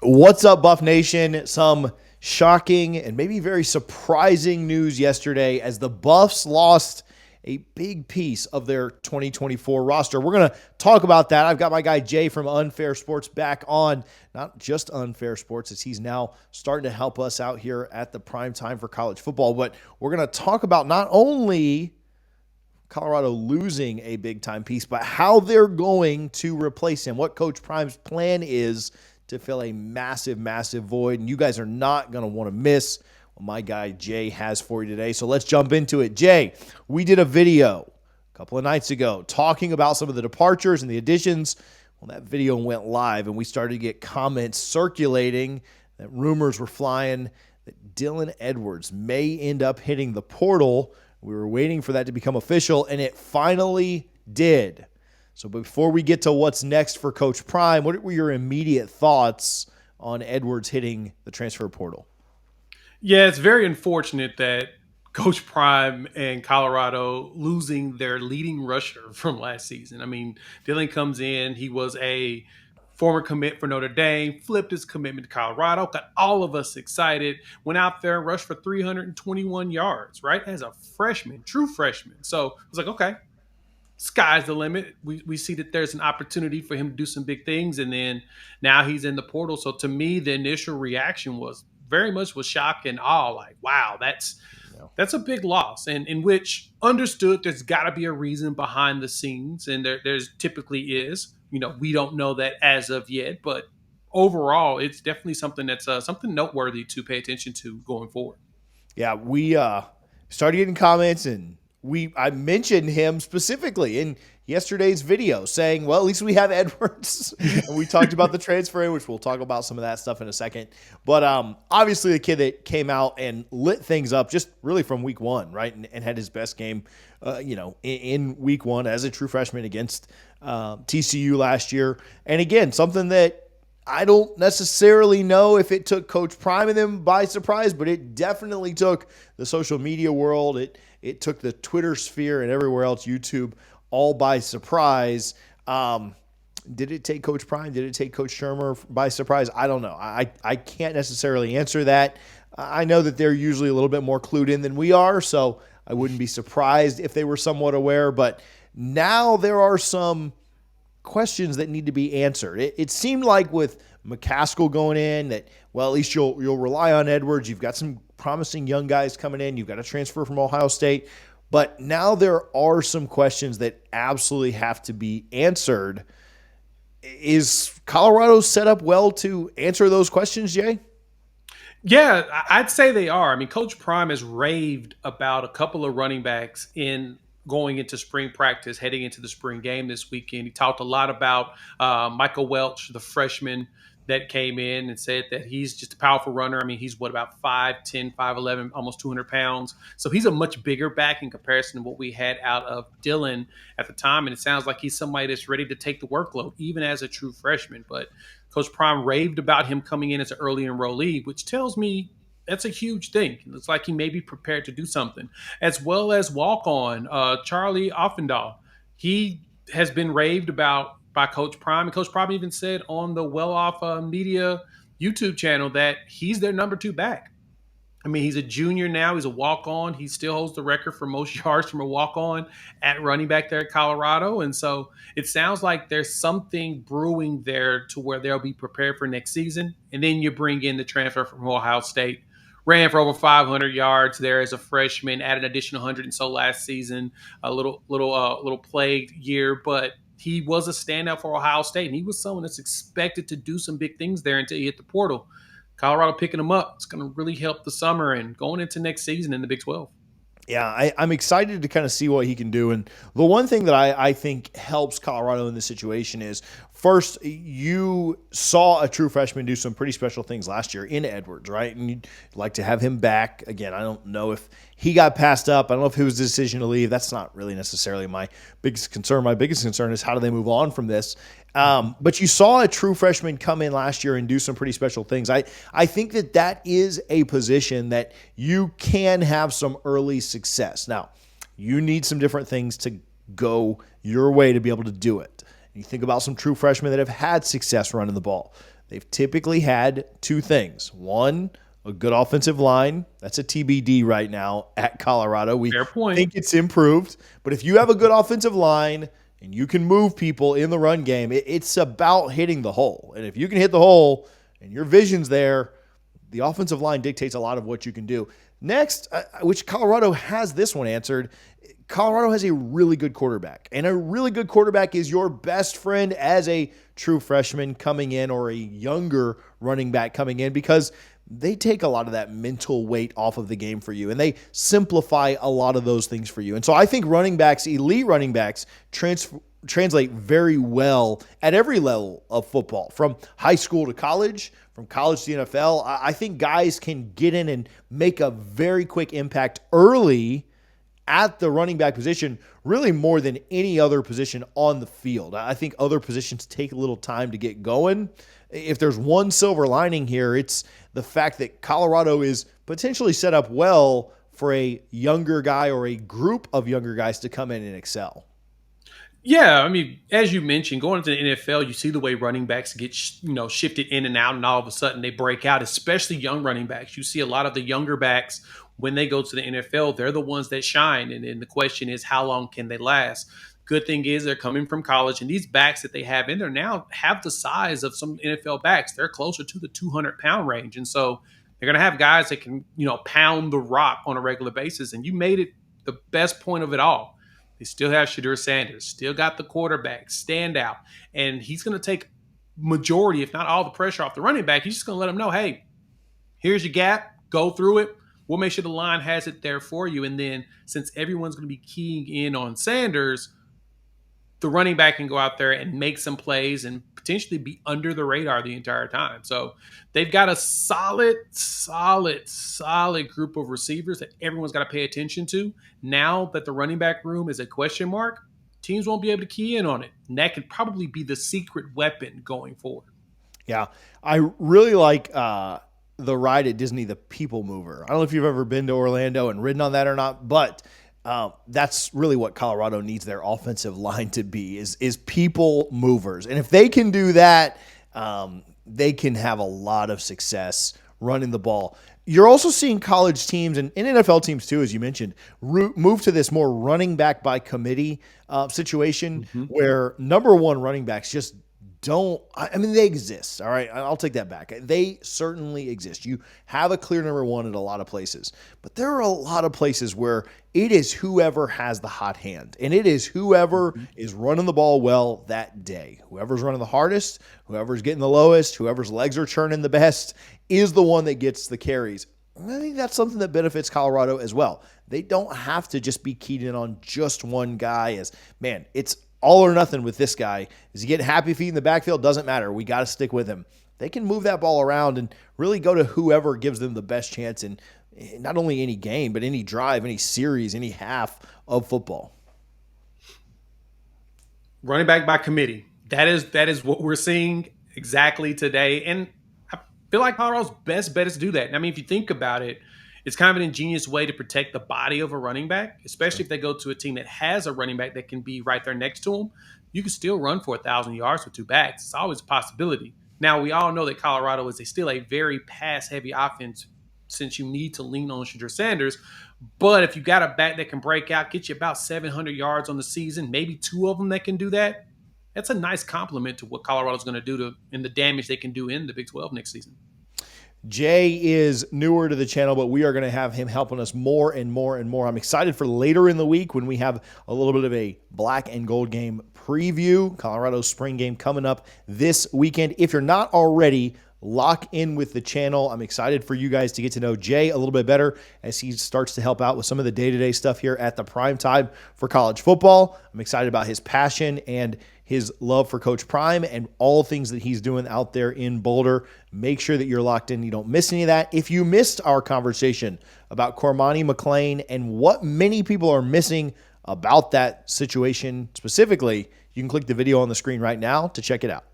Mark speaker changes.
Speaker 1: What's up, Buff Nation? Some shocking and maybe very surprising news yesterday as the Buffs lost a big piece of their 2024 roster. We're going to talk about that. I've got my guy Jay from Unfair Sports back on, not just Unfair Sports, as he's now starting to help us out here at the prime time for college football. But we're going to talk about not only Colorado losing a big-time piece, but how they're going to replace him, what Coach Prime's plan is to fill a massive, massive void. And you guys are not going to want to miss what my guy Jay has for you today. So let's jump into it. Jay, we did a video a couple of nights ago talking about some of the departures and the additions. Well, that video went live, and we started to get comments circulating that rumors were flying that Dylan Edwards may end up hitting the portal. We were waiting for that to become official, and it finally did. So before we get to what's next for Coach Prime, what were your immediate thoughts on Edwards hitting the transfer portal?
Speaker 2: Yeah, it's very unfortunate that Coach Prime and Colorado losing their leading rusher from last season. I mean, Dylan comes in, he was a former commit for Notre Dame, flipped his commitment to Colorado, got all of us excited, went out there and rushed for 321 yards, right? As a freshman, true freshman. So I was like, okay, sky's the limit. We see that there's an opportunity for him to do some big things, and then now he's in the portal. So to me, the initial reaction was very much was shock and awe, like, wow, that's a big loss, and in which understood there's got to be a reason behind the scenes, and there's typically is. We don't know that as of yet, but overall, it's definitely something that's something noteworthy to pay attention to going forward.
Speaker 1: Yeah, we started getting comments, and I mentioned him specifically in yesterday's video saying, well, at least we have Edwards. And we talked about the transfer, which we'll talk about some of that stuff in a second. But obviously the kid that came out and lit things up just really from week one, right? And had his best game, in week one as a true freshman against TCU last year. And again, something that I don't necessarily know if it took Coach Prime and them by surprise, but it definitely took the social media world. It took the Twitter sphere and everywhere else, YouTube, all by surprise. Did it take Coach Prime? Did it take Coach Shermer by surprise? I don't know. I can't necessarily answer that. I know that they're usually a little bit more clued in than we are, so I wouldn't be surprised if they were somewhat aware. But now there are some questions that need to be answered. It seemed like with McCaskill going in that, well, at least you'll rely on Edwards. You've got some promising young guys coming in. You've got a transfer from Ohio State. But now there are some questions that absolutely have to be answered. Is Colorado set up well to answer those questions, Jay?
Speaker 2: Yeah, I'd say they are. I mean, Coach Prime has raved about a couple of running backs in going into spring practice, heading into the spring game this weekend. He talked a lot about Michael Welch, the freshman that came in, and said that he's just a powerful runner. I mean, he's about 5'10", 5'11", almost 200 pounds. So he's a much bigger back in comparison to what we had out of Dylan at the time. And it sounds like he's somebody that's ready to take the workload, even as a true freshman. But Coach Prime raved about him coming in as an early enrollee, which tells me that's a huge thing. It looks like he may be prepared to do something. As well as walk-on, Charlie Offendahl. He has been raved about by Coach Prime. And Coach Prime even said on the Well Off Media YouTube channel that he's their number two back. I mean, he's a junior now. He's a walk-on. He still holds the record for most yards from a walk-on at running back there at Colorado. And so it sounds like there's something brewing there to where they'll be prepared for next season. And then you bring in the transfer from Ohio State. Ran for over 500 yards there as a freshman, added an additional 100 and so last season. A little plagued year, but he was a standout for Ohio State, and he was someone that's expected to do some big things there until he hit the portal. Colorado picking him up, it's going to really help the summer and going into next season in the Big 12.
Speaker 1: Yeah, I'm excited to kind of see what he can do. And the one thing that I think helps Colorado in this situation is, first, you saw a true freshman do some pretty special things last year in Edwards, right? And you'd like to have him back. Again, I don't know if he got passed up. I don't know if it was a decision to leave. That's not really necessarily my biggest concern. My biggest concern is how do they move on from this? But you saw a true freshman come in last year and do some pretty special things. I think that is a position that you can have some early success. Now, you need some different things to go your way to be able to do it. You think about some true freshmen that have had success running the ball. they've typically had two things. One, a good offensive line. That's a TBD right now at Colorado. We
Speaker 2: Fair point.
Speaker 1: think it's improved, but if you have a good offensive line and you can move people in the run game, it's about hitting the hole. And if you can hit the hole and your vision's there, the offensive line dictates a lot of what you can do. Next, which Colorado has this one answered, Colorado has a really good quarterback. And a really good quarterback is your best friend as a true freshman coming in or a younger running back coming in, because they take a lot of that mental weight off of the game for you, and they simplify a lot of those things for you. And so I think running backs, elite running backs, translate very well at every level of football, from high school to college, from college to NFL. I think guys can get in and make a very quick impact early at the running back position, really more than any other position on the field. I think other positions take a little time to get going. If there's one silver lining here, it's the fact that Colorado is potentially set up well for a younger guy or a group of younger guys to come in and excel.
Speaker 2: Yeah, I mean, as you mentioned, going into the NFL, you see the way running backs get shifted in and out, and all of a sudden they break out. Especially young running backs, you see a lot of the younger backs when they go to the NFL, they're the ones that shine. And the question is, how long can they last? Good thing is they're coming from college, and these backs that they have in there now have the size of some NFL backs. They're closer to the 200-pound range, and so they're going to have guys that can pound the rock on a regular basis. And you made it the best point of it all. They still have Deion Sanders, still got the quarterback, standout. And he's going to take majority, if not all, the pressure off the running back. He's just going to let them know, hey, here's your gap. Go through it. We'll make sure the line has it there for you. And then since everyone's going to be keying in on Sanders, the running back can go out there and make some plays and potentially be under the radar the entire time. So they've got a solid group of receivers that everyone's got to pay attention to. Now that the running back room is a question mark, teams won't be able to key in on it. And that could probably be the secret weapon going forward.
Speaker 1: Yeah, I really like the ride at Disney, the People Mover. I don't know if you've ever been to Orlando and ridden on that or not, but that's really what Colorado needs their offensive line to be, is people movers. And if they can do that, they can have a lot of success running the ball. You're also seeing college teams and NFL teams too, as you mentioned, move to this more running back by committee situation where number one running backs just don't, I mean, they exist. All right. I'll take that back. They certainly exist. You have a clear number one at a lot of places, but there are a lot of places where it is whoever has the hot hand, and it is whoever is running the ball well that day. Whoever's running the hardest, whoever's getting the lowest, whoever's legs are churning the best is the one that gets the carries. And I think that's something that benefits Colorado as well. They don't have to just be keyed in on just one guy as, man, it's all or nothing with this guy. Is he getting happy feet in the backfield? Doesn't matter. We got to stick with him. They can move that ball around and really go to whoever gives them the best chance in not only any game, but any drive, any series, any half of football.
Speaker 2: Running back by committee. That is what we're seeing exactly today. And I feel like Colorado's best bet is to do that. And I mean, if you think about it, it's kind of an ingenious way to protect the body of a running back, especially if they go to a team that has a running back that can be right there next to them. You can still run for 1,000 yards with two backs. It's always a possibility. Now, we all know that Colorado is still a very pass-heavy offense since you need to lean on Deion Sanders. But if you got a back that can break out, get you about 700 yards on the season, maybe two of them that can do that, that's a nice compliment to what Colorado's going to do and the damage they can do in the Big 12 next season.
Speaker 1: Jay is newer to the channel, but we are going to have him helping us more and more and more. I'm excited for later in the week when we have a little bit of a black and gold game preview. Colorado's spring game coming up this weekend. If you're not already, lock in with the channel. I'm excited for you guys to get to know Jay a little bit better as he starts to help out with some of the day-to-day stuff here at the prime time for college football. I'm excited about his passion and his love for Coach Prime and all things that he's doing out there in Boulder. Make sure that you're locked in. You don't miss any of that. If you missed our conversation about Cormani McClain and what many people are missing about that situation specifically, you can click the video on the screen right now to check it out.